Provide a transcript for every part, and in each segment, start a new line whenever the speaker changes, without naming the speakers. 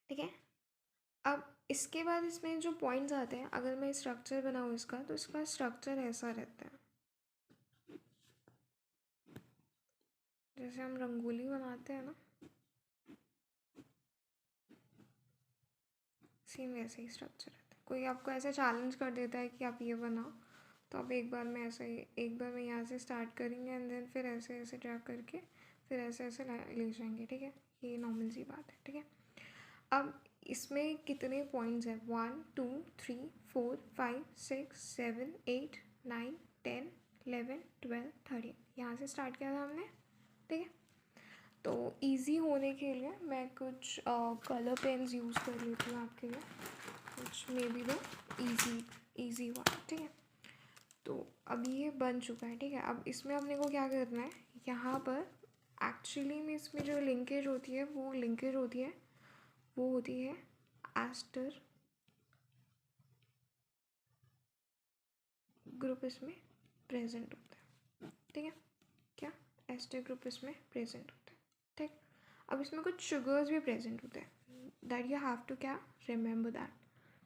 ठीक है। अब इसके बाद इसमें जो पॉइंट्स आते हैं, अगर मैं स्ट्रक्चर बनाऊँ इसका, तो इसका स्ट्रक्चर ऐसा रहता है, जैसे हम रंगोली बनाते हैं ना, सेम वैसे ही स्ट्रक्चर रहता है। कोई आपको ऐसा चैलेंज कर देता है कि आप ये बनाओ, तो आप एक बार में ऐसे ही, एक बार में यहाँ से स्टार्ट करेंगे एंड देन फिर ऐसे ऐसे ड्रैग करके फिर ऐसे ऐसे ले जाएंगे। ठीक है, ये नॉर्मल सी बात है। ठीक है, अब इसमें कितने पॉइंट्स हैं? 1 2 3 4 5 6 7 8 9 10 11 12 13, यहाँ से स्टार्ट किया था हमने। ठीक है, तो इजी होने के लिए मैं कुछ कलर पेन्स यूज़ कर लेती हूँ आपके लिए, कुछ मे बी द इजी वन। ठीक है, तो अब ये बन चुका है। ठीक है, अब इसमें अपने को क्या करना है, यहाँ पर एक्चुअली में इसमें जो लिंकेज होती है वो होती है एस्टर ग्रुप इसमें प्रेजेंट होता है। ठीक है, क्या एस्टर ग्रुप इसमें प्रेजेंट होता है। ठीक, अब इसमें कुछ शुगर्स भी प्रेजेंट होते हैं, दैट यू हैव टू क्या रिमेंबर दैट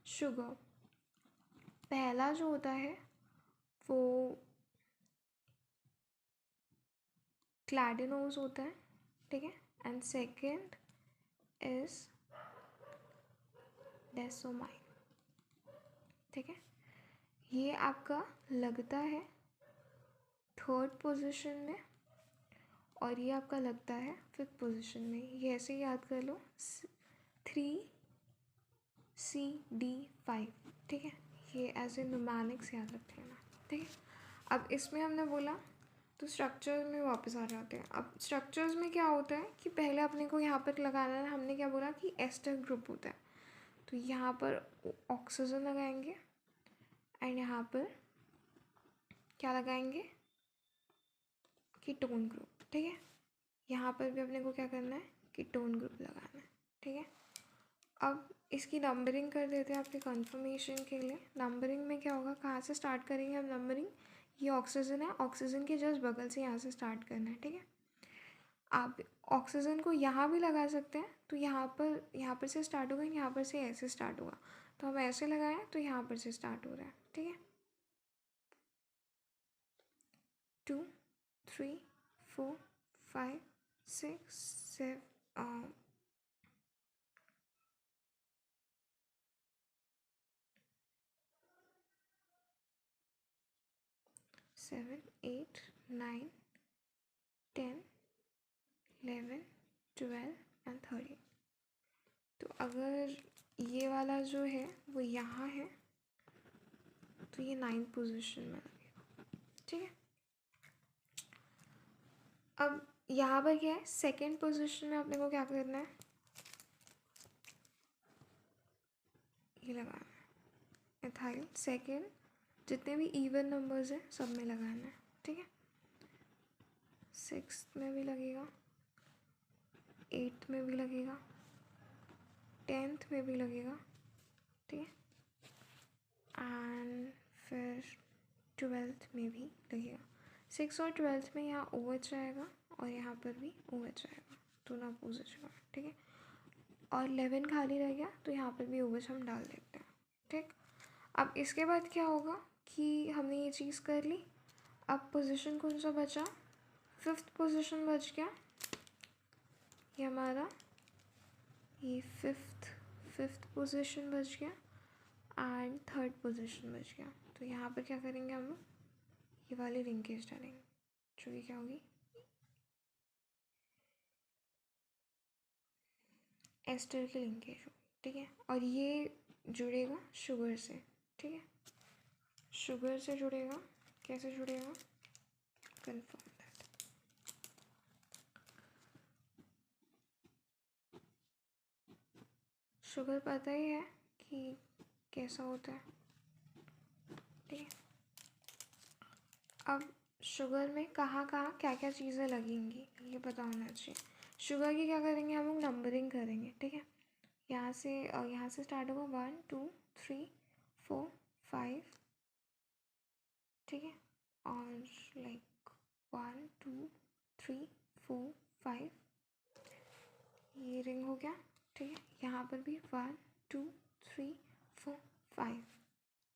शुगर पहला जो होता है वो क्लैडिनोज होता है। ठीक है, एंड सेकेंड इज डेसोमाइन। ठीक है, ये आपका लगता है थर्ड पोजीशन में और ये आपका लगता है फिफ्थ पोजीशन में। ये ऐसे ही याद कर लो, 3 C D 5। ठीक है, ये ऐसे न्यूमेरिक्स याद रख लेना। ठीक है, अब इसमें हमने बोला, तो स्ट्रक्चर में वापस आ जाते हैं। अब स्ट्रक्चर्स में क्या होता है कि पहले अपने को यहाँ पर लगाना है, हमने क्या बोला कि एस्टर ग्रुप होता है, तो यहाँ पर ऑक्सीजन लगाएंगे एंड यहाँ पर क्या लगाएंगे, कीटोन ग्रुप। ठीक है, यहाँ पर भी अपने को क्या करना है, कीटोन ग्रुप लगाना है। ठीक है, अब इसकी नंबरिंग कर देते हैं आपके कंफर्मेशन के लिए। नंबरिंग में क्या होगा, कहाँ से स्टार्ट करेंगे हम नंबरिंग, ये ऑक्सीजन है, ऑक्सीजन के जस्ट बगल से यहाँ से स्टार्ट करना है। ठीक है, आप ऑक्सीजन को यहाँ भी लगा सकते हैं, तो यहाँ पर से स्टार्ट होगा, यहाँ पर से ऐसे स्टार्ट होगा, तो हम ऐसे लगाएं तो यहाँ पर से स्टार्ट हो रहा है। ठीक है, 2 3 4 5 6 7 7 8 9 10 11 12 एंड 13। तो अगर ये वाला जो है वो यहाँ है, तो ये 9th पोजीशन में लगेगा। ठीक है, अब यहाँ पर क्या है, सेकेंड पोजीशन में अपने को क्या करना है, ये लगाना है एथाइल। सेकेंड, जितने भी इवन नंबर्स हैं सब में लगाना है। ठीक है, 6th में भी लगेगा, 8th में भी लगेगा, 10th में भी लगेगा। ठीक है, एंड फिर 12th में भी लगेगा। 6 और 12th में यहाँ OH आएगा और यहाँ पर भी OH आएगा, दोनों पोजीशन में। ठीक है, और 11 खाली रह गया, तो यहाँ पर भी OH हम डाल देते हैं। ठीक, अब इसके बाद क्या होगा कि हमने ये चीज़ कर ली। अब पोजीशन कौन सा बचा, 5th पोजीशन बच गया, ये हमारा ये फिफ्थ पोजीशन बच गया एंड 3rd पोजीशन बच गया। तो यहाँ पर क्या करेंगे हम लोग, ये वाली लिंकेज डालेंगे, जो कि क्या होगी, एस्टर की लिंकेज होगी। ठीक है, और ये जुड़ेगा शुगर से। ठीक है, शुगर से जुड़ेगा, कैसे जुड़ेगा, कन्फर्म दैट। शुगर पता ही है कि कैसा होता है। ठीक है, अब शुगर में कहाँ कहाँ क्या क्या चीज़ें लगेंगी ये पता होना चाहिए। शुगर की क्या करेंगे हम लोग, नंबरिंग करेंगे। ठीक है, यहाँ से स्टार्ट होगा 1 2 3 4 5। ठीक है, और लाइक 1 2 3 4 5, ये रिंग हो गया। ठीक है। यहाँ पर भी 1 2 3 4 5,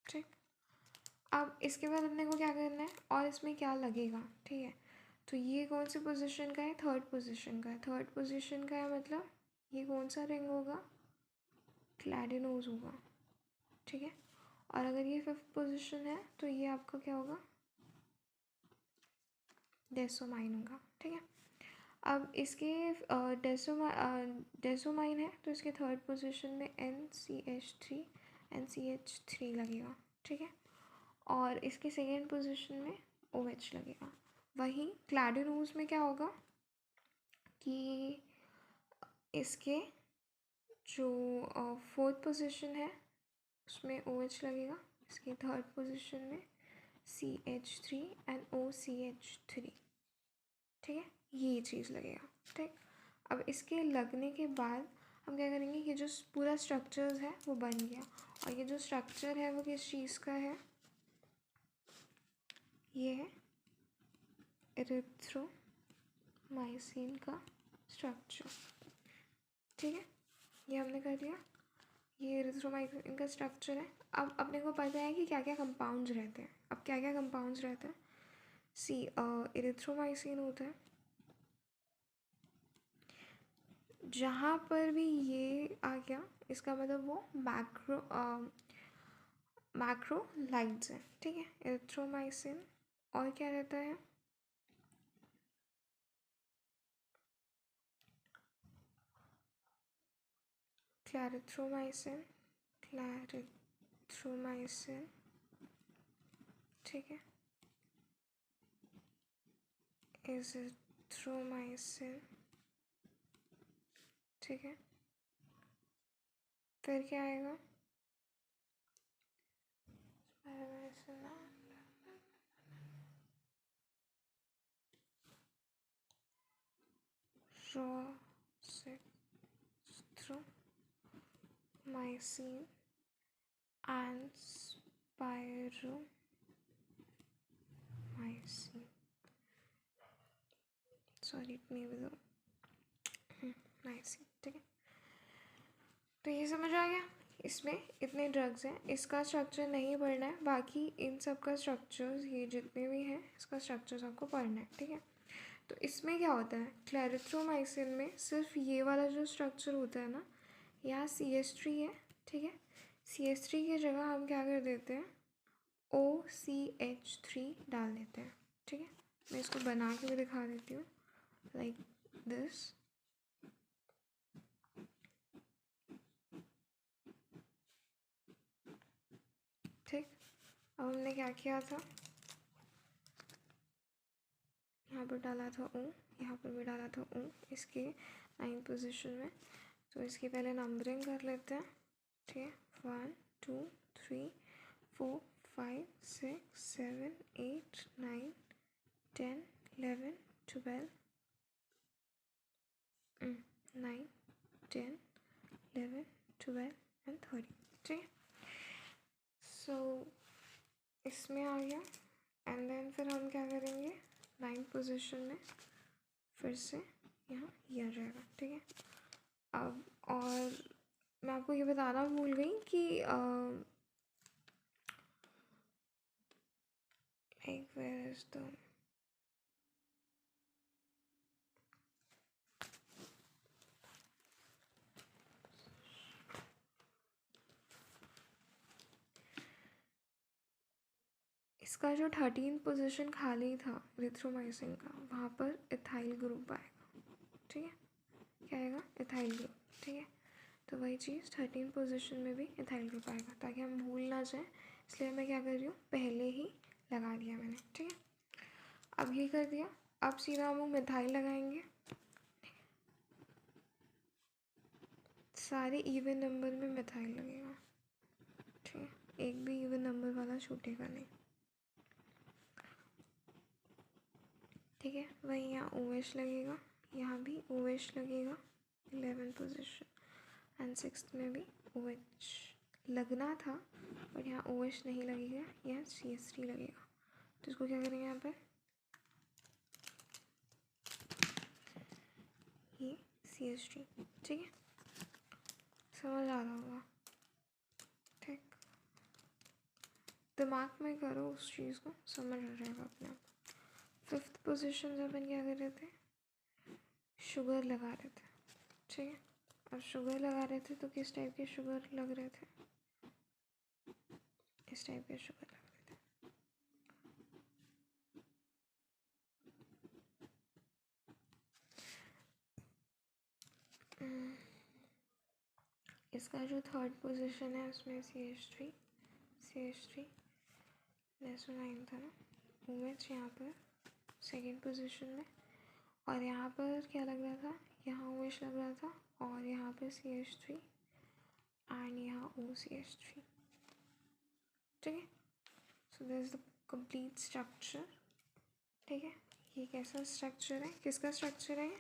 ठीक। अब इसके बाद अपने को क्या करना है और इसमें क्या लगेगा, ठीक है। तो ये कौन सी पोजीशन का है, थर्ड पोजीशन का है। थर्ड पोजीशन का है मतलब ये कौन सा रिंग होगा, क्लैडिनोज होगा, ठीक है। और अगर ये फिफ्थ पोजीशन है तो ये आपका क्या होगा, डेसोमाइन होगा, ठीक है। अब इसके डेसोमाइन है तो इसके थर्ड पोजीशन में NCH3 लगेगा, ठीक है। और इसके सेकेंड पोजीशन में OH लगेगा। वहीं क्लैडिनोज में क्या होगा कि इसके जो फोर्थ पोजीशन है उसमें OH लगेगा, इसकी थर्ड पोजीशन में CH3 एंड OCH3, ठीक है। ये चीज़ लगेगा, ठीक। अब इसके लगने के बाद हम क्या करेंगे, ये जो पूरा स्ट्रक्चर्स है वो बन गया। और ये जो स्ट्रक्चर है वो किस चीज़ का है, ये है एरिथ्रोमाइसिन का स्ट्रक्चर, ठीक है। ये हमने कर दिया, ये एरिथ्रोमाइसिन का स्ट्रक्चर है। अब अपने को पता है कि क्या क्या कंपाउंड्स रहते हैं। अब क्या क्या कंपाउंड्स रहते हैं, एरिथ्रोमाइसिन होता है, जहाँ पर भी ये आ गया इसका मतलब वो मैक्रोलाइड्स है, ठीक है, एरिथ्रोमाइसिन। और क्या रहता है, क्लैरिथ्रोमाइसिन, ठीक है, एजिथ्रोमाइसिन, ठीक है। फिर क्या आएगा, roxithromycin and spiramycin, sorry it may be the mycin, ठीक है। तो ये समझ आ गया, इसमें इतने ड्रग्स हैं, इसका स्ट्रक्चर नहीं पढ़ना है, बाकी इन सब का स्ट्रक्चर्स ये जितने भी हैं इसका स्ट्रक्चर्स आपको पढ़ना है, ठीक है। तो इसमें क्या होता है, क्लैरिथ्रोमाइसिन में सिर्फ ये वाला जो स्ट्रक्चर होता है ना, यहाँ CH3 है, ठीक है। CH3 की जगह हम क्या कर देते हैं, OCH3 डाल देते हैं, ठीक है। मैं इसको बना के भी दिखा देती हूँ, लाइक दिस, ठीक। अब हमने क्या किया था, यहाँ पर डाला था O, यहाँ पर भी डाला था O इसके 9 पोजीशन में। तो इसकी पहले नंबरिंग कर लेते हैं, ठीक है। 1 2 3 4 5 6 7 8 9 10 11 12 9 10 11 12 एंड 13, ठीक है। सो इसमें आ गया। एंड देन फिर हम क्या करेंगे, 9 पोजीशन में फिर से यहाँ ये आ जाएगा, ठीक है। अब और मैं आपको ये बताना भूल गई कि लाइक वेयर इज द इसका जो 13 पोजीशन खाली था एरिथ्रोमाइसिन का, वहाँ पर इथाइल ग्रुप आएगा, ठीक है। क्या आएगा, इथाइल ग्रुप, ठीक है। तो वही चीज़ 13 पोजीशन में भी इथाइल ग्रुप आएगा, ताकि हम भूल ना जाए, इसलिए मैं क्या कर रही हूँ, पहले ही लगा दिया मैंने, ठीक है। अब ये कर दिया, अब सीधा हम मिथाइल लगाएंगे, सारे इवन नंबर में मिथाइल लगेगा, ठीक है। एक भी इवन नंबर वाला छूटेगा नहीं, ठीक है। वहीं यहाँ OH लगेगा, यहाँ भी OH लगेगा 11 पोजीशन एंड 6th में भी OH लगना था, बट यहाँ OH नहीं लगेगा, यहाँ CH3 लगेगा। तो इसको क्या करेंगे, यहाँ पर ये CH3, ठीक है। समझ आ रहा होगा, ठीक। दिमाग में करो उस चीज़ को, समझ आ जाएगा अपने आप। 5th पोजीशन से अपन क्या कर रहे थे, शुगर लगा रहे थे, ठीक है। अब शुगर लगा रहे थे तो किस टाइप के शुगर लग रहे थे, इस टाइप के शुगर लग रहे थे। इसका जो 3rd पोजीशन है उसमें CH3 लेसोनाइन था ना, OH यहाँ पर 2nd पोजीशन में, और यहाँ पर क्या लग रहा था, यहाँ OH लग रहा था, और यहाँ पर CH3 एंड यहाँ OCH3, ठीक है। So this is the complete structure, ठीक है। ये कैसा स्ट्रक्चर है, किसका स्ट्रक्चर है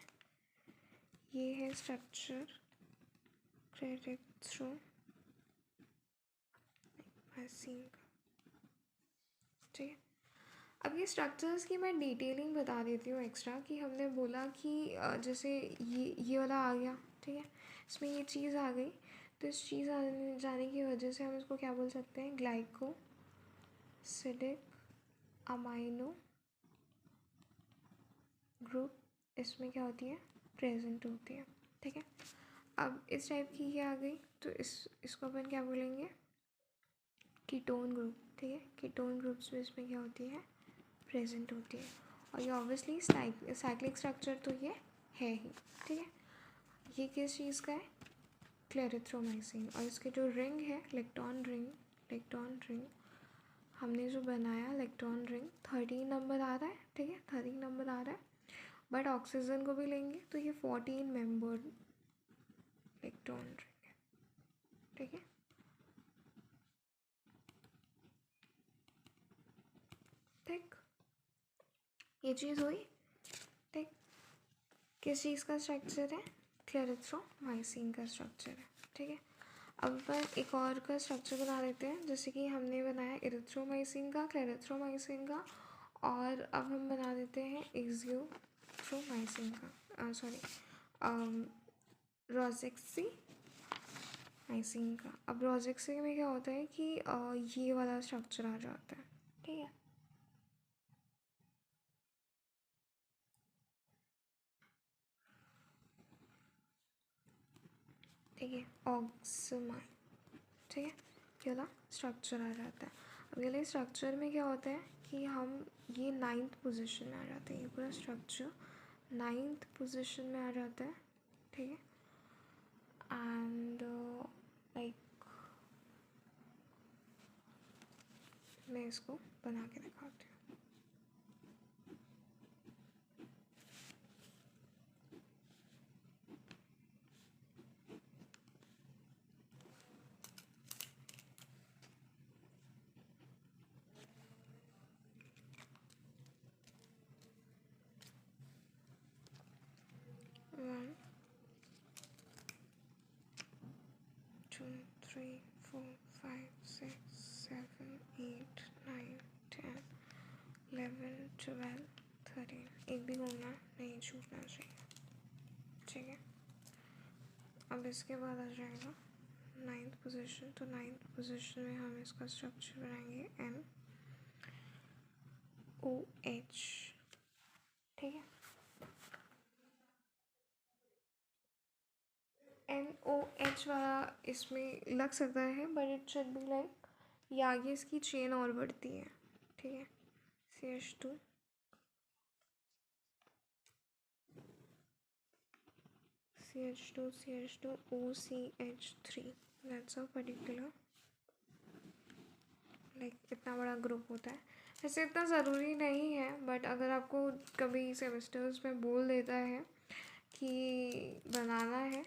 ये है स्ट्रक्चर क्रेडिट थ्रू माइसिन का, ठीक है। अब ये स्ट्रक्चर्स की मैं डिटेलिंग बता देती हूँ एक्स्ट्रा, कि हमने बोला कि जैसे ये वाला आ गया, ठीक है, इसमें ये चीज़ आ गई, तो इस चीज़ आने जाने की वजह से हम इसको क्या बोल सकते हैं, ग्लाइकोसिडिक अमाइनो ग्रुप इसमें क्या होती है, प्रेजेंट होती है, ठीक है। अब इस टाइप की ये आ गई, तो इसको अपन क्या बोलेंगे, कीटोन ग्रुप, ठीक है। कीटोन ग्रुप्स में इसमें क्या होती है, प्रेजेंट होती है, और ये ऑब्वियसली साइक्लिक स्ट्रक्चर तो ये है ही, ठीक है। ये किस चीज़ का है, क्लेरिथ्रोमाइसिन, और इसके जो रिंग है इलेक्ट्रॉन रिंग हमने जो बनाया इलेक्ट्रॉन रिंग 13 नंबर आ रहा है, ठीक है, 13 नंबर आ रहा है, बट ऑक्सीजन को भी लेंगे तो ये 14 मेंबर्ड इलेक्ट्रॉन रिंग है, ठीक है। ठीक, ये चीज़ हुई, ठीक। किस चीज़ का स्ट्रक्चर है, क्लेरिथ्रोमाइसिन का स्ट्रक्चर है, ठीक है। अब अपन एक और का स्ट्रक्चर बना देते हैं, जैसे कि हमने बनाया इरिथ्रोमाइसिन का, क्लेरिथ्रोमाइसिन का, और अब हम बना देते हैं एक्जियोथ्रोमाइसिन का, सॉरी रोज़ेक्सीमाइसिन का। अब रोज़ेक्सी में क्या होता है कि ये वाला स्ट्रक्चर आ जाता है, ठीक है। ठीक है, ऑक्समाइन, ठीक है, ये वाला स्ट्रक्चर आ जाता है। अब ये वाले स्ट्रक्चर में क्या होता है कि हम ये 9th पोजीशन में आ जाते हैं, ये पूरा स्ट्रक्चर 9th पोजीशन में आ जाता है, ठीक है। एंड लाइक मैं इसको बना के दिखाती हूँ। One, 2, 3, 4, 5, 6, 7, 8, 9, 10, 11, 12, 13, एक भी घूमना नहीं छूटना चाहिए, ठीक है। अब इसके बाद आ जाएगा 9th पोजीशन, तो 9th पोजीशन में हम इसका स्ट्रक्चर बनाएंगे NOH, ठीक है। NOH वाला इसमें लग सकता है, but it should be like ये आगे इसकी चेन और बढ़ती है, ठीक है। CH2 OCH3, that's a particular like इतना बड़ा ग्रुप होता है। वैसे इतना ज़रूरी नहीं है, बट अगर आपको कभी सेमेस्टर्स में बोल देता है कि बनाना है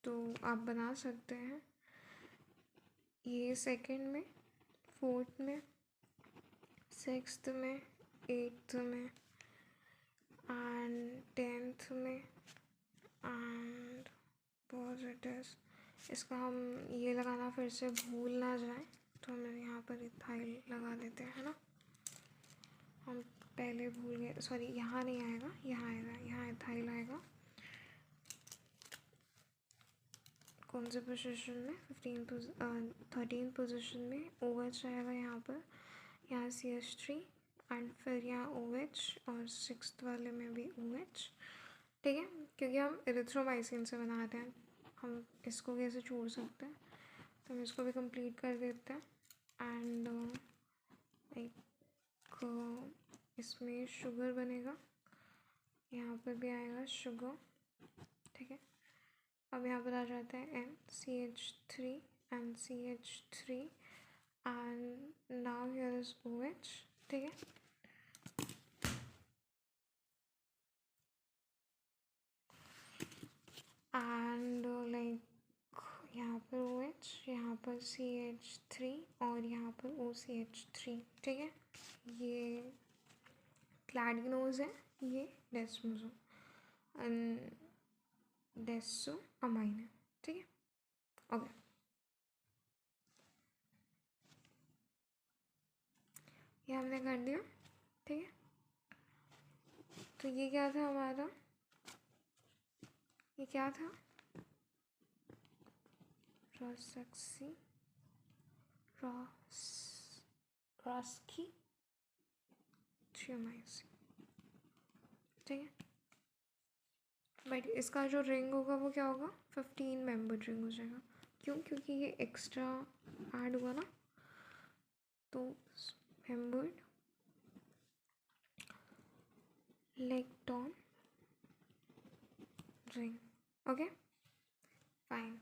तो आप बना सकते हैं। ये 2nd में, 4th में, 6th में, 8th में एंड 10th में एंड पॉजिटिव। इसका हम ये लगाना फिर से भूल ना जाए, तो हम यहाँ पर इथाइल लगा देते हैं, है ना। हम पहले भूल गए, सॉरी यहाँ नहीं आएगा, यहाँ आएगा, यहाँ इथाइल आएगा, कौन से पोजीशन में 13 पोजीशन में OH आएगा यहाँ पर, यहाँ CH3 एंड फिर यहाँ OH और 6th वाले में भी OH, ठीक है। क्योंकि हम इरिथ्रोमाइसिन से बना रहे हैं, हम इसको कैसे छोड़ सकते हैं, तो हम इसको भी कंप्लीट कर देते हैं। एंड लाइक इसमें शुगर बनेगा, यहाँ पर भी आएगा शुगर, ठीक है। अब यहाँ पर आ जाता है NCH3 and CH3 and now here is OH, ठीक है। एंड लाइक यहाँ पर OH, यहाँ पर CH3 और यहाँ पर OCH3, ठीक है। ये क्लैडिनोज है, ये डेसोअमाइन है, ठीक है। ओके, ये हमने कर दिया, ठीक है। तो ये क्या था हमारा, ये क्या था, रॉस्की थ्रियोमाइसिन, ठीक है। बट इसका जो रिंग होगा वो क्या होगा, 15 मेंबर रिंग हो जाएगा। क्यों? क्योंकि ये एक्स्ट्रा ऐड हुआ ना, तो मेंबर्ड लेक्टॉन रिंग, ओके फाइन।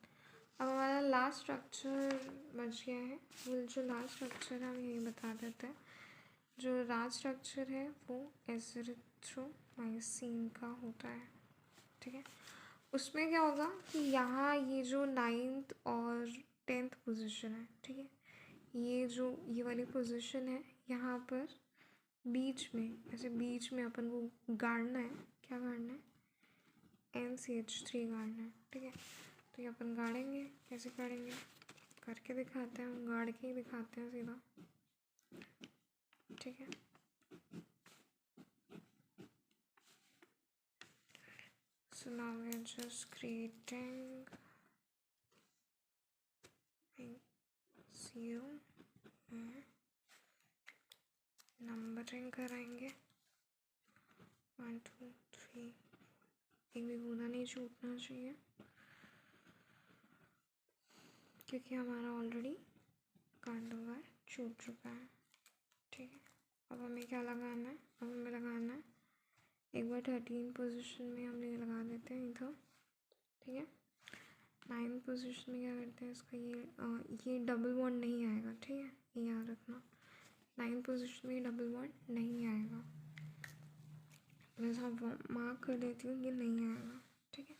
अब हमारा लास्ट स्ट्रक्चर बच गया है, वो जो लास्ट स्ट्रक्चर है हम यही बता देते हैं। जो लास्ट स्ट्रक्चर है वो एज़िथ्रोमाइसिन का होता है, ठीक है। उसमें क्या होगा कि यहाँ ये जो 9th और 10th पोजीशन है, ठीक है, ये वाली पोजीशन है, यहाँ पर बीच में, ऐसे बीच में अपन को गाड़ना है, क्या गाड़ना है, NCH3 गाड़ना है, ठीक है। तो ये अपन गाड़ेंगे, कैसे गाड़ेंगे करके दिखाते हैं, हम गाड़ के ही दिखाते हैं सीधा, ठीक है। So now we are just creating 0 numbering कराएंगे 1 2 3, एक भी बूंदा नहीं छूटना चाहिए क्योंकि हमारा ऑलरेडी कार्डोवर छूट चुका है, ठीक है। अब हमें क्या लगाना है, अब हमें लगाना है एक बार 13 पोजीशन में हम ये लगा देते हैं इधर, ठीक है। 9 पोजीशन में क्या करते हैं, इसका ये डबल बॉन्ड नहीं आएगा, ठीक है, ये याद रखना। 9 पोजीशन में डबल बॉन्ड नहीं आएगा, मैं सब मार्क कर देती हूँ, ये नहीं आएगा, ठीक है,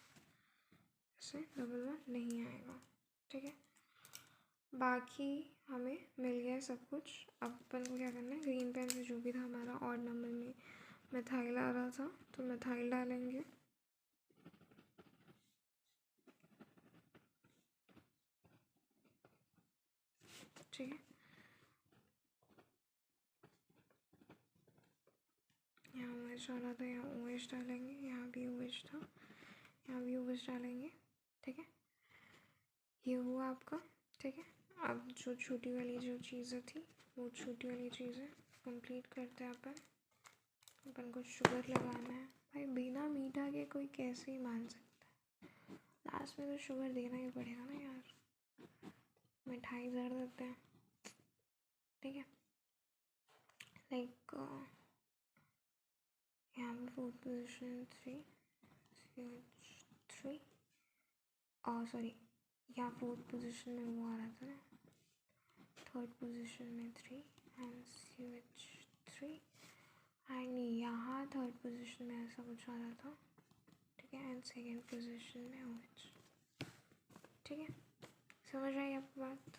ऐसे डबल बॉन्ड नहीं आएगा, ठीक है। बाकी हमें मिल गया सब कुछ। अब अपन को क्या करना है, ग्रीन पेन से जो भी था हमारा ऑड नंबर में मिथाइल आ रहा था, तो मिथाइल डालेंगे, ठीक है। यहाँ OH आ रहा था, यहाँ OH डालेंगे, यहाँ भी OH था, यहाँ भी OH डालेंगे, ठीक है। ये हुआ आपका, ठीक है। अब जो छोटी वाली जो चीज़ें थी, वो छोटी वाली चीज़ें कंप्लीट करते हैं अपन को शुगर लगाना है। भाई बिना मीठा के कोई कैसे ही मान सकता है, लास्ट में तो शुगर देना ही पड़ेगा ना यार, मिठाई जड़ देते हैं, ठीक है। लाइक यहाँ पर 4th पोजीशन 3 और सॉरी यहाँ 4th पोजीशन में वो आ रहा था ना, 3rd पोजीशन में 3 एंड CH3 एंड यहाँ 3rd पोजीशन में ऐसा कुछ आ रहा था, ठीक है, एंड 2nd पोजीशन में OH, ठीक है। समझ आई आपको बात?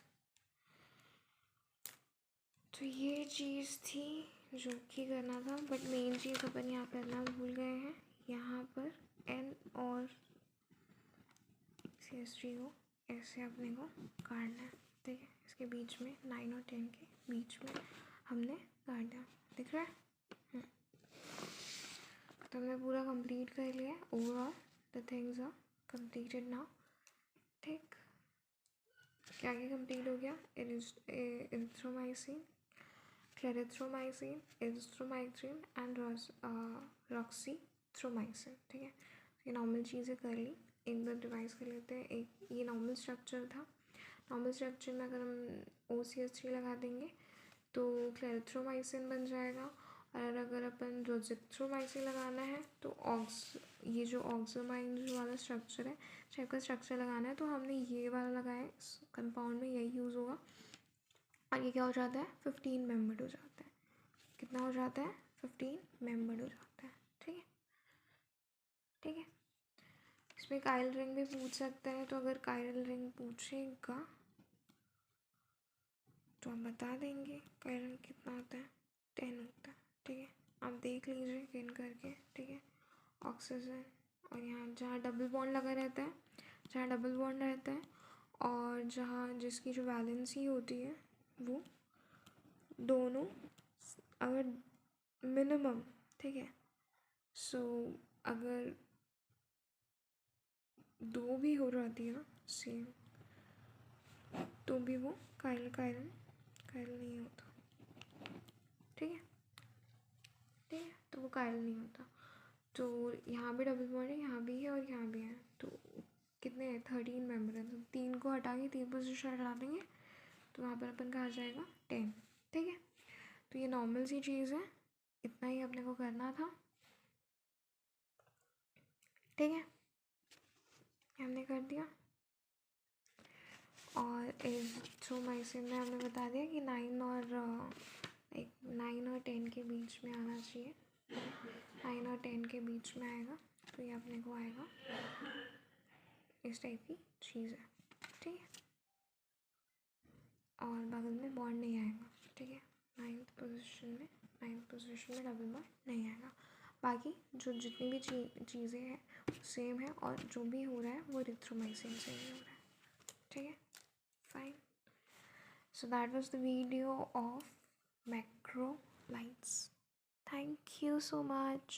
तो ये चीज़ थी जो कि करना था, बट मेन चीज़ अपन यहाँ करना भूल गए हैं। यहाँ पर N और CH3 को ऐसे अपने को काटना है, ठीक है। इसके बीच में 9 और 10 के बीच में हमने काट दिया, दिख रहा है। तो हमने पूरा कंप्लीट कर लिया। Overall the things are completed now, ठीक। क्या क्या कंप्लीट हो गया? Erythromycin, clarithromycin, azithromycin and roxithromycin. ठीक है, ये नॉर्मल चीज़ें कर ली। एक बार रिवाइज कर लेते हैं। एक ये नॉर्मल स्ट्रक्चर था। नॉर्मल स्ट्रक्चर में अगर हम OCH3 लगा देंगे तो क्लेरिथ्रोमाइसिन बन जाएगा। और अगर अपन रोजिथ्रोमाइसिन लगाना है तो ये जो ऑक्सोमाइन जो वाला स्ट्रक्चर है, टाइप का स्ट्रक्चर लगाना है तो हमने ये वाला लगाया है। कंपाउंड में यही यूज़ होगा। और ये क्या हो जाता है? 15 मेंबर्ड हो जाता है। कितना हो जाता है? 15 मेंबर्ड हो जाता है। ठीक है, ठीक है। इसमें काइरल रिंग भी पूछ सकते हैं, तो अगर काइरल रिंग पूछेगा तो हम बता देंगे काइरल रिंग कितना होता है, 10 होता है। ठीक है, आप देख लीजिए गिन करके। ठीक है, ऑक्सीजन और यहाँ जहाँ डबल बॉन्ड लगा रहता है, जहाँ डबल बॉन्ड रहता है और जहाँ जिसकी जो वैलेंसी होती है वो दोनों अगर मिनिमम, ठीक है, सो अगर 2 भी हो जाती है ना सेम, तो भी वो काइरल नहीं होता। ठीक है, ठीक है, तो वो काइरल नहीं होता। तो यहाँ भी डबल बॉन्ड है, यहाँ भी है और यहाँ भी है। तो कितने हैं? 13 मेंबर हैं। तो 3 को हटा के 3 पोजिशन हटा देंगे तो वहाँ पर अपन का आ जाएगा 10। ठीक है, तो ये नॉर्मल सी चीज़ है, इतना ही अपने को करना था। ठीक है, हमने कर दिया। और एजिथ्रोमाइसिन में हमने बता दिया कि 9 और 10 के बीच में आना चाहिए। 9 और 10 के बीच में आएगा तो ये अपने को आएगा। इस टाइप की चीज़ है। ठीक है, और बगल में बॉन्ड नहीं आएगा। ठीक है, 9th पोजीशन में डबल बॉन्ड नहीं आएगा। बाकी जो जितनी भी चीज़ें हैं सेम है और जो भी हो रहा है वो एरिथ्रोमाइसिन से ही हो रहा है। ठीक है, fine. So that was the video of macrolides. Thank you so much.